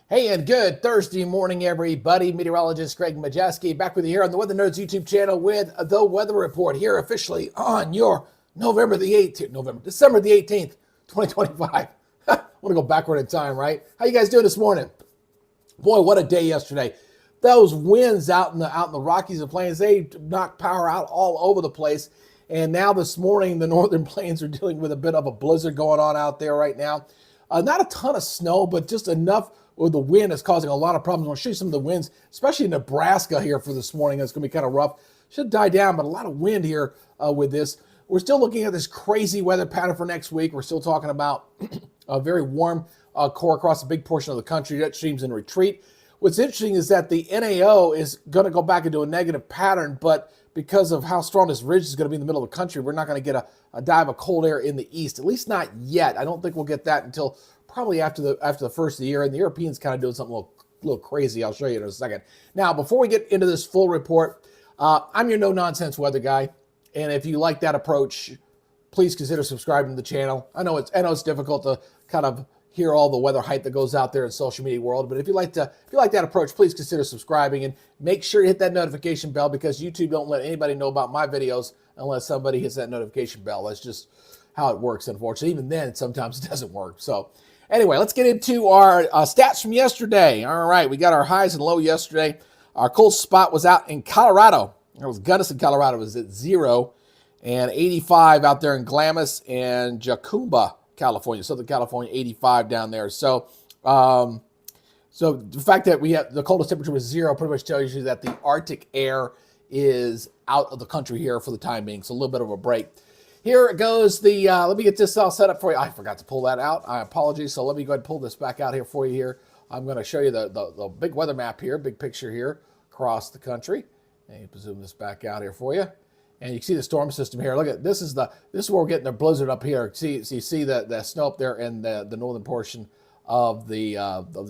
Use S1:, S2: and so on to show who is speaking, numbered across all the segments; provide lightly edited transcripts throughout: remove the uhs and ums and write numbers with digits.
S1: Hey, and good Thursday morning, everybody. Meteorologist Greg Majeski back with you here on the Weather Nerds YouTube channel with the weather report here officially on your December the 18th, 2025. I want to go backward in time, right? How you guys doing this morning? Boy, what a day yesterday. Those winds out in the Rockies and Plains, they knocked power out all over the place. And now this morning, the northern plains are dealing with a bit of a blizzard going on out there right now. Not a ton of snow, but just enough where the wind is causing a lot of problems. I'll show you some of the winds, especially in Nebraska here for this morning. It's going to be kind of rough. Should die down, but a lot of wind here with this. We're still looking at this crazy weather pattern for next week. We're still talking about a very warm core across a big portion of the country. That stream's in retreat. What's interesting is that the NAO is going to go back into a negative pattern, but because of how strong this ridge is going to be in the middle of the country, we're not going to get a dive of cold air in the east, at least not yet. I don't think we'll get that until probably after the first of the year, and the Europeans kind of doing something a little crazy. I'll show you in a second. Now, before we get into this full report, I'm your no-nonsense weather guy, and if you like that approach, please consider subscribing to the channel. I know it's difficult to kind of hear all the weather hype that goes out there in social media world, but if you like that approach, please consider subscribing and make sure you hit that notification bell, because YouTube don't let anybody know about my videos unless somebody hits that notification bell. That's just how it works, unfortunately. Even then, sometimes it doesn't work. So anyway, let's get into our stats from yesterday. All right, we got our highs and low yesterday. Our cold spot was out in Colorado. It was Gunnison, Colorado. It was at 0, and 85 out there in Glamis and Jacumba, California, Southern California, 85 down there. So, so the fact that we have the coldest temperature was 0 pretty much tells you that the Arctic air is out of the country here for the time being. So a little bit of a break. Here it goes. Let me get this all set up for you. I forgot to pull that out. I apologize. So let me go ahead and pull this back out here for you here. I'm going to show you the big weather map here, big picture here across the country. And you can zoom this back out here for you. And you can see the storm system here. Look at this is where we're getting the blizzard up here. So you see the snow up there in the northern portion of the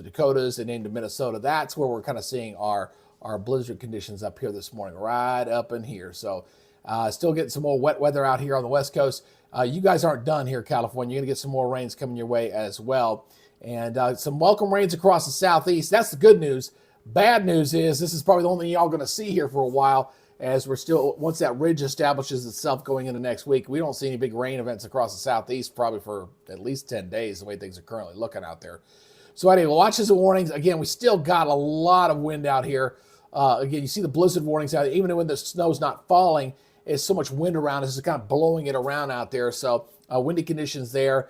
S1: Dakotas and into Minnesota. That's where we're kind of seeing our blizzard conditions up here this morning, right up in here. So still getting some more wet weather out here on the West Coast. You guys aren't done here, California. You're going to get some more rains coming your way as well. And some welcome rains across the southeast. That's the good news. Bad news is this is probably the only thing y'all going to see here for a while, as we're still, once that ridge establishes itself going into next week, we don't see any big rain events across the southeast probably for at least 10 days, the way things are currently looking out there. So anyway, watches and warnings. Again, we still got a lot of wind out here. Again, you see the blizzard warnings out there. Even when the snow's not falling, there's so much wind around. It's just kind of blowing it around out there. So windy conditions there.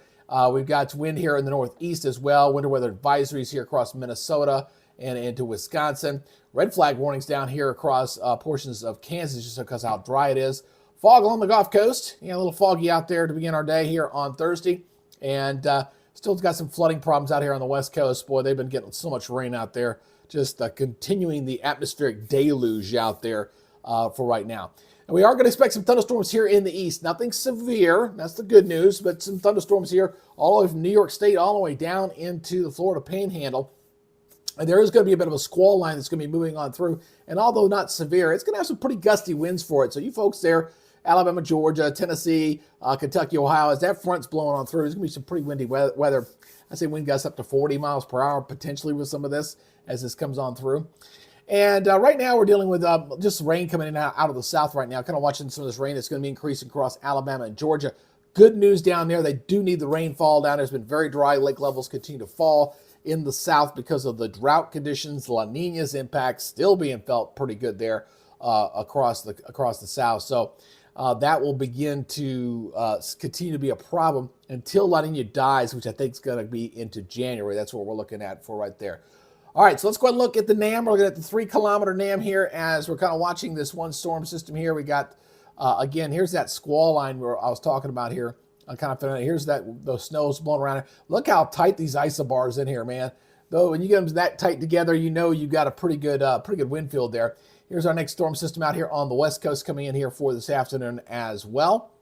S1: We've got wind here in the northeast as well. Winter weather advisories here across Minnesota and into Wisconsin. Red flag warnings down here across portions of Kansas just because how dry it is. Fog along the Gulf Coast. Yeah, a little foggy out there to begin our day here on Thursday. And still got some flooding problems out here on the West Coast. Boy, they've been getting so much rain out there. Just continuing the atmospheric deluge out there for right now. And we are going to expect some thunderstorms here in the east. Nothing severe. That's the good news. But some thunderstorms here all the way from New York State all the way down into the Florida Panhandle. And there is going to be a bit of a squall line that's going to be moving on through. And although not severe, it's going to have some pretty gusty winds for it. So you folks there, Alabama, Georgia, Tennessee, Kentucky, Ohio, as that front's blowing on through, there's going to be some pretty windy weather. I say wind gusts up to 40 miles per hour potentially with some of this as this comes on through. And right now we're dealing with just rain coming in out of the south right now. Kind of watching some of this rain that's going to be increasing across Alabama and Georgia. Good news down there. They do need the rainfall down there. It's been very dry. Lake levels continue to fall in the south because of the drought conditions. La Nina's impact still being felt pretty good there across the south. So that will begin to continue to be a problem until La Nina dies, which I think is going to be into January. That's what we're looking at for right there. All right, so let's go ahead and look at the NAM. We're looking at the 3-kilometer NAM here as we're kind of watching this one storm system here. We got, again, here's that squall line where I was talking about here. Here's those snows blowing around. Look how tight these isobars in here, man. Though when you get them that tight together, you know you've got a pretty good wind field there. Here's our next storm system out here on the West Coast coming in here for this afternoon as well.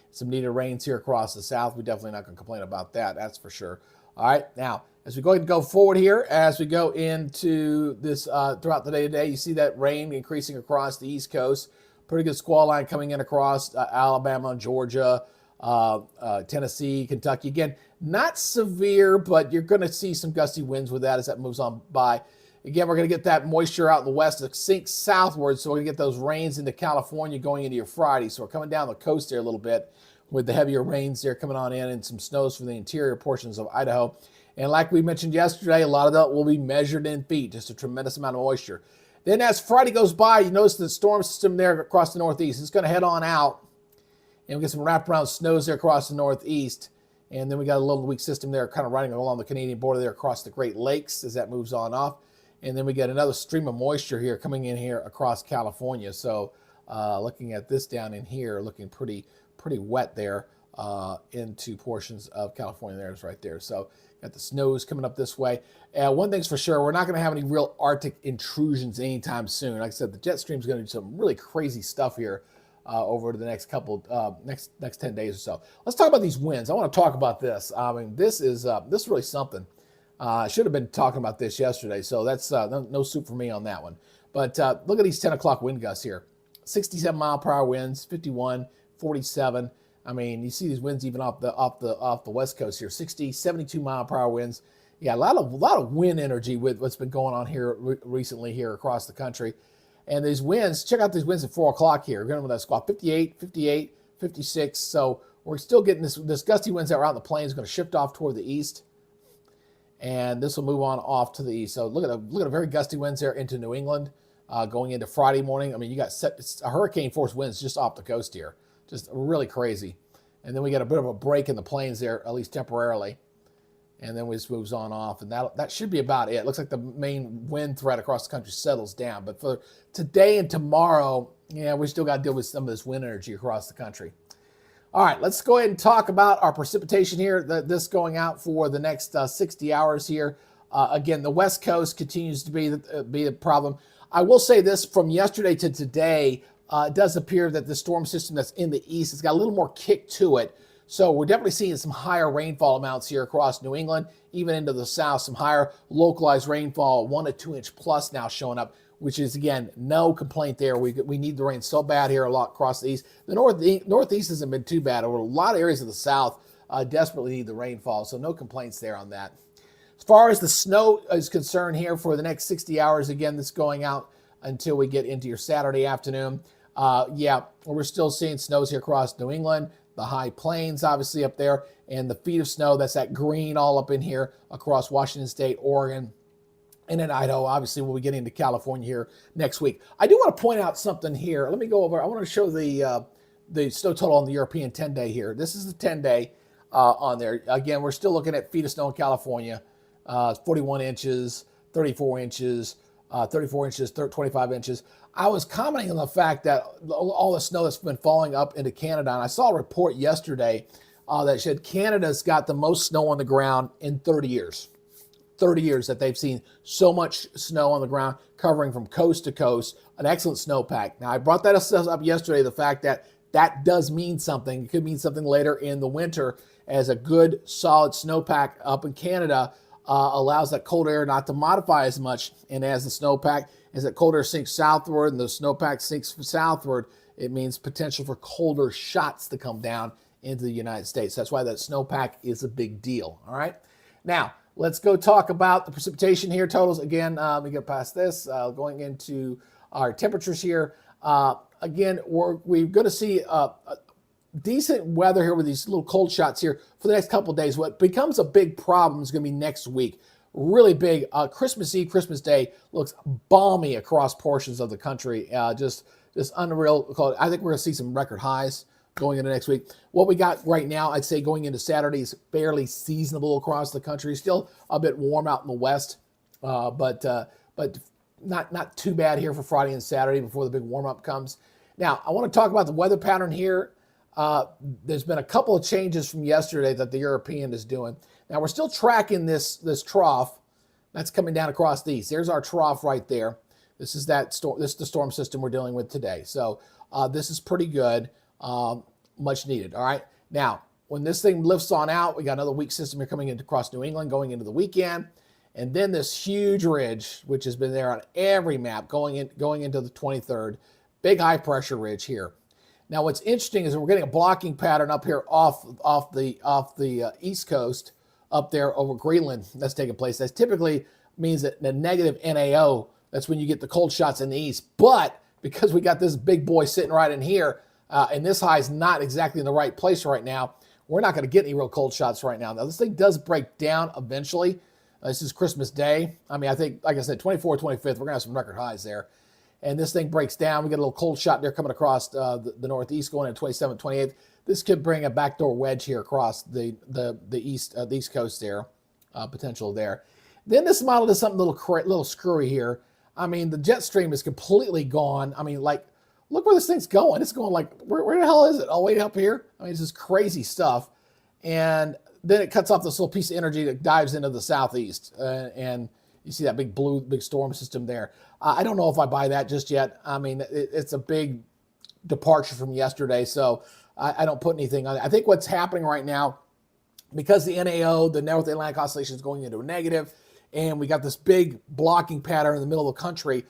S1: Some needed rains here across the south. We're definitely not going to complain about that. That's for sure. All right, now as we go ahead and go forward here, as we go into this throughout the day today, you see that rain increasing across the East Coast. Pretty good squall line coming in across Alabama, Georgia, Tennessee, Kentucky. Again, not severe, but you're going to see some gusty winds with that as that moves on by. Again, we're going to get that moisture out in the west that sinks southward, so we're going to get those rains into California going into your Friday. So we're coming down the coast there a little bit with the heavier rains there coming on in and some snows from the interior portions of Idaho. And like we mentioned yesterday, a lot of that will be measured in feet, just a tremendous amount of moisture. Then as Friday goes by, you notice the storm system there across the northeast. It's going to head on out, and we get some wraparound snows there across the northeast. And then we got a little weak system there kind of running along the Canadian border there across the Great Lakes as that moves on off. And then we get another stream of moisture here coming in here across California. So looking at this down in here, looking pretty wet there into portions of California. There's right there. So got the snows coming up this way. One thing's for sure, we're not going to have any real Arctic intrusions anytime soon. Like I said, the jet stream's going to do some really crazy stuff here over the next next 10 days or so. Let's talk about these winds. I want to talk about this. I mean, this is really something. I should have been talking about this yesterday, so that's no soup for me on that one. But look at these 10 o'clock wind gusts here. 67 mile per hour winds, 51, 47. I mean, you see these winds even off the west coast here. 60, 72 mile per hour winds. Yeah, a lot of wind energy with what's been going on here recently here across the country. And these winds, check out these winds at 4 o'clock here. We're going to that squad 58, 58, 56. So we're still getting this gusty winds that were out in the plains going to shift off toward the east. And this will move on off to the east. So look at a very gusty winds there into New England going into Friday morning. I mean, you got a hurricane force winds just off the coast here. Just really crazy. And then we get a bit of a break in the plains there, at least temporarily. And then we just moves on off. And that should be about it. It looks like the main wind threat across the country settles down. But for today and tomorrow, yeah, we still got to deal with some of this wind energy across the country. All right, let's go ahead and talk about our precipitation here. This going out for the next 60 hours here. Again, the West Coast continues to be the problem. I will say this, from yesterday to today, it does appear that the storm system that's in the east has got a little more kick to it. So we're definitely seeing some higher rainfall amounts here across New England, even into the south, some higher localized rainfall, 1 to 2 inch plus now showing up, which is, again, no complaint there. We need the rain so bad here a lot across the east. The northeast hasn't been too bad. Over a lot of areas of the south desperately need the rainfall, so no complaints there on that. As far as the snow is concerned here for the next 60 hours, again, this going out until we get into your Saturday afternoon. Yeah, we're still seeing snows here across New England, the high plains obviously up there, and the feet of snow, that's that green all up in here across Washington State, Oregon, and in Idaho. Obviously, we'll be getting into California here next week. I do want to point out something here. Let me go over. I want to show the snow total on the European 10-day here. This is the 10-day on there. Again, we're still looking at feet of snow in California, 41 inches, 34 inches, 34 inches, 25 inches. I was commenting on the fact that all the snow that's been falling up into Canada, and I saw a report yesterday that said Canada's got the most snow on the ground in 30 years. 30 years that they've seen so much snow on the ground covering from coast to coast, an excellent snowpack. Now, I brought that up yesterday, the fact that that does mean something. It could mean something later in the winter, as a good solid snowpack up in Canada allows that cold air not to modify as much. And as that cold air sinks southward and the snowpack sinks southward, it means potential for colder shots to come down into the United States. That's why that snowpack is a big deal. All right. Now, let's go talk about the precipitation here. Totals again. We get past this. Going into our temperatures here. Again, we're going to see decent weather here with these little cold shots here for the next couple of days. What becomes a big problem is going to be next week. Really big. Christmas Eve, Christmas Day looks balmy across portions of the country. Just unreal cold. I think we're going to see some record highs going into next week. What we got right now, I'd say going into Saturday, is fairly seasonable across the country. Still a bit warm out in the west, but not too bad here for Friday and Saturday before the big warm-up comes. Now, I want to talk about the weather pattern here. There's been a couple of changes from yesterday that the European is doing. Now, we're still tracking this trough that's coming down across the east. There's our trough right there. This is the storm system we're dealing with today. So this is pretty good, much needed. All right. Now, when this thing lifts on out, we got another weak system here coming into across New England, going into the weekend. And then this huge ridge, which has been there on every map, going into the 23rd, big high pressure ridge here. Now, what's interesting is we're getting a blocking pattern up here off the East Coast up there over Greenland that's taking place. That typically means that the negative NAO, that's when you get the cold shots in the east. But because we got this big boy sitting right in here, and this high is not exactly in the right place right now, we're not going to get any real cold shots right now. Now, this thing does break down eventually. This is Christmas Day. I mean, I think, like I said, 24th, 25th, we're going to have some record highs there. And this thing breaks down. We get a little cold shot there coming across the northeast going into 27th, 28th. This could bring a backdoor wedge here across the east coast there, potential there. Then this model does something little screwy here. I mean, the jet stream is completely gone. I mean, like, look where this thing's going. It's going like, where the hell is it? Oh, way up here? I mean, it's just crazy stuff. And then it cuts off this little piece of energy that dives into the southeast. And you see that big storm system there. I don't know if I buy that just yet. I mean, it's a big departure from yesterday, so I don't put anything on it. I think what's happening right now, because the NAO, the North Atlantic Oscillation, is going into a negative, and we got this big blocking pattern in the middle of the country,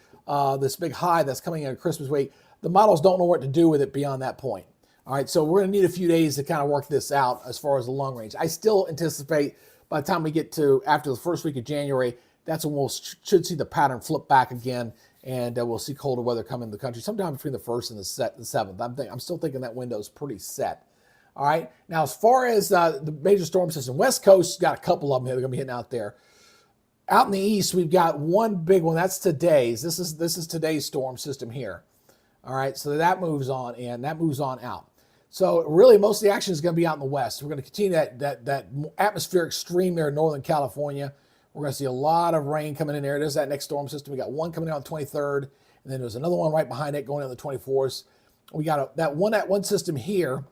S1: this big high that's coming in Christmas week, the models don't know what to do with it beyond that point. All right, so we're going to need a few days to kind of work this out as far as the long range. I still anticipate by the time we get to after the first week of January, that's when we should see the pattern flip back again, and we'll see colder weather come into the country sometime between the 1st and the 7th. I'm still thinking that window is pretty set. All right. Now, as far as the major storm system, West Coast got a couple of them here. They're going to be hitting out there. Out in the east, we've got one big one. That's today's. This is today's storm system here. All right. So that moves on in. That moves on out. So really, most of the action is going to be out in the west. We're going to continue that atmospheric stream there in Northern California. We're going to see a lot of rain coming in there. There's that next storm system. We got one coming out on the 23rd, and then there's another one right behind it going on the 24th. We got that one system here.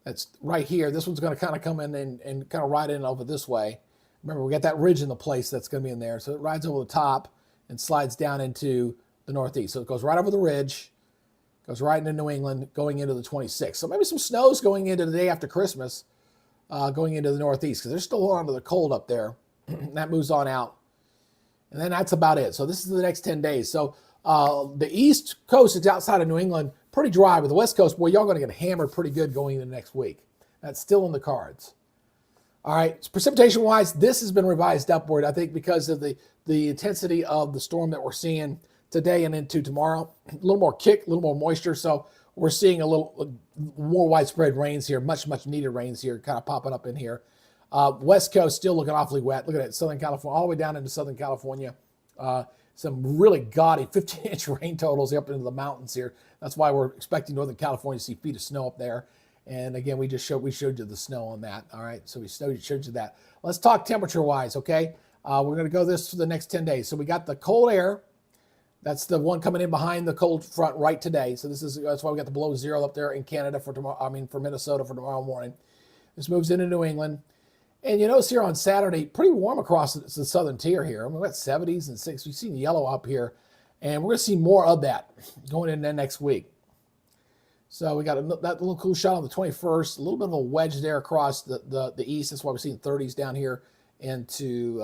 S1: That's right here. This one's going to kind of come in and kind of ride in over this way. Remember, we got that ridge in the place that's going to be in there. So it rides over the top and slides down into the northeast. So it goes right over the ridge, goes right into New England, going into the 26th. So maybe some snows going into the day after Christmas, going into the northeast, because they're still on to the cold up there. That moves on out. And then that's about it. So this is the next 10 days. So the East Coast is outside of New England, pretty dry. But the West Coast, boy, y'all going to get hammered pretty good going into next week. That's still in the cards. All right. So precipitation-wise, this has been revised upward, I think, because of the intensity of the storm that we're seeing today and into tomorrow. A little more kick, a little more moisture. So we're seeing a little more widespread rains here, much needed rains here, kind of popping up in here. West Coast still looking awfully wet. Look at it, Southern California, all the way down into Southern California. Some really gaudy 15-inch rain totals up into the mountains here. That's why we're expecting Northern California to see feet of snow up there. And again, we showed you the snow on that. All right, so we showed you that. Let's talk temperature-wise, okay? We're going to go this for the next 10 days. So we got the cold air. That's the one coming in behind the cold front right today. So that's why we got the below zero up there in Canada for tomorrow. I mean, for Minnesota for tomorrow morning. This moves into New England. And you notice here on Saturday, pretty warm across the southern tier here. I mean, we've got 70s and 60s. We've seen yellow up here. And we're going to see more of that going into next week. So we got that little cool shot on the 21st. A little bit of a wedge there across the east. That's why we're seeing 30s down here into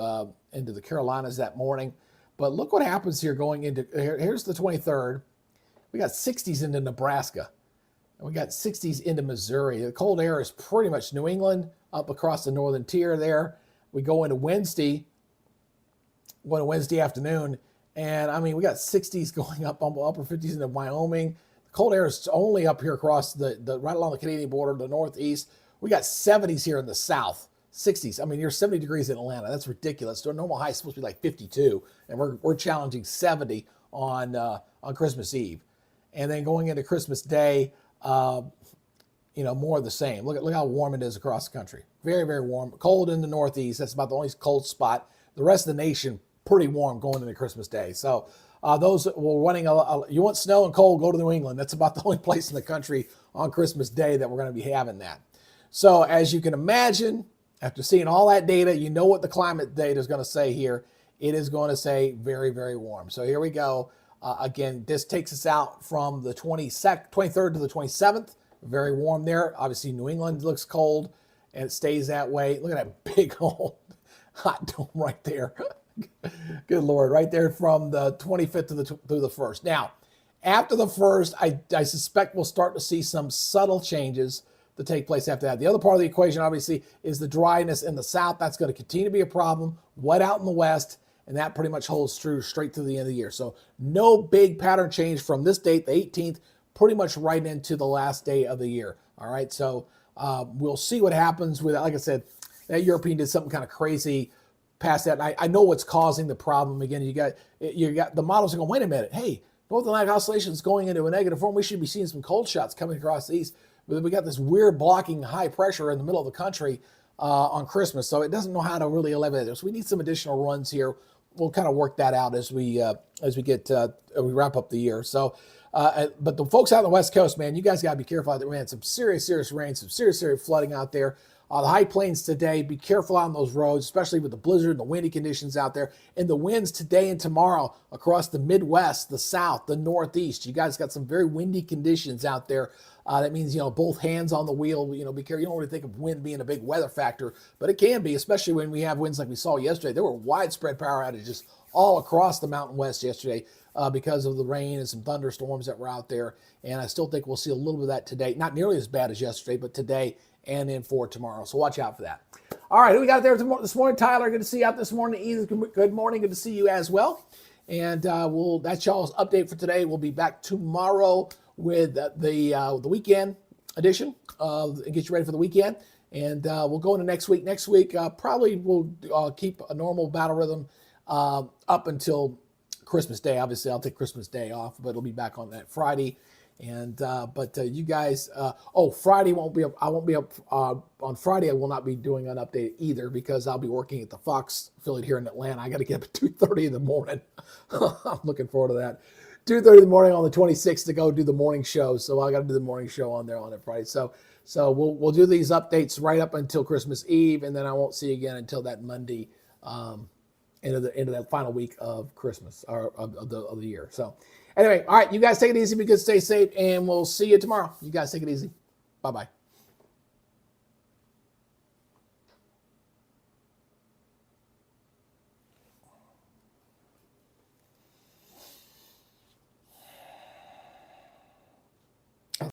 S1: the Carolinas that morning. But look what happens here going into, here's the 23rd. We got 60s into Nebraska. And we got 60s into Missouri. The cold air is pretty much New England, up across the northern tier there. We go into Wednesday afternoon, and I mean, we got 60s going up, upper 50s into Wyoming. The cold air is only up here across the right along the Canadian border, the northeast. We got 70s here in the south, 60s. I mean, you're 70 degrees in Atlanta. That's ridiculous. So a normal high is supposed to be like 52, and we're challenging 70 on Christmas Eve. And then going into Christmas Day, more of the same. Look how warm it is across the country. Very, very warm. Cold in the northeast. That's about the only cold spot. The rest of the nation, pretty warm going into Christmas Day. So those were running, you want snow and cold, go to New England. That's about the only place in the country on Christmas Day that we're going to be having that. So as you can imagine, after seeing all that data, you know what the climate data is going to say here. It is going to say very, very warm. So here we go. Again, this takes us out from the 23rd to the 27th. Very warm there. Obviously, New England looks cold, and it stays that way. Look at that big old hot dome right there. Good Lord, right there from the 25th to the 1st. Now, After the 1st, I suspect we'll start to see some subtle changes to take place after that. The other part of the equation, obviously, is the dryness in the south. That's going to continue to be a problem. Wet out in the west, and that pretty much holds true straight to the end of the year. So no big pattern change from this date, the 18th, pretty much right into the last day of the year. All right, so we'll see what happens with that. Like I said, that European did something kind of crazy past that. And I know what's causing the problem. Again, you got the models are going, wait a minute, hey, North Atlantic Oscillation is going into a negative form. We should be seeing some cold shots coming across the east. But we got this weird blocking high pressure in the middle of the country on Christmas, so it doesn't know how to really eliminate it. So we need some additional runs here. We'll kind of work that out as we we wrap up the year. So, but the folks out on the West Coast, man, you guys got to be careful out there. Man, some serious rain, some serious flooding out there. The high plains today, be careful on those roads, especially with the blizzard and the windy conditions out there. And the winds today and tomorrow across the Midwest, the South, the Northeast. You guys got some very windy conditions out there. That means, both hands on the wheel, be careful. You don't really think of wind being a big weather factor, but it can be, especially when we have winds like we saw yesterday. There were widespread power outages all across the Mountain West yesterday because of the rain and some thunderstorms that were out there. And I still think we'll see a little bit of that today. Not nearly as bad as yesterday, but today and then for tomorrow. So watch out for that. All right, who we got there this morning? Tyler, good to see you out this morning. Edith, good morning. Good to see you as well. And that's y'all's update for today. We'll be back tomorrow with the weekend edition and get you ready for the weekend. And we'll go into next week. Next week, probably we'll keep a normal battle rhythm up until Christmas Day. Obviously, I'll take Christmas Day off, but it'll be back on that Friday. And but you guys, Friday won't be up. I won't be up on Friday. I will not be doing an update either because I'll be working at the Fox affiliate here in Atlanta. I got to get up at 2:30 in the morning. I'm looking forward to that. 2:30 in the morning on the 26th to go do the morning show. So I got to do the morning show on there on that Friday. So we'll do these updates right up until Christmas Eve, and then I won't see you again until that Monday, into that final week of Christmas or of the year. So. Anyway, all right, you guys take it easy, be good, stay safe, and we'll see you tomorrow. You guys take it easy. Bye-bye.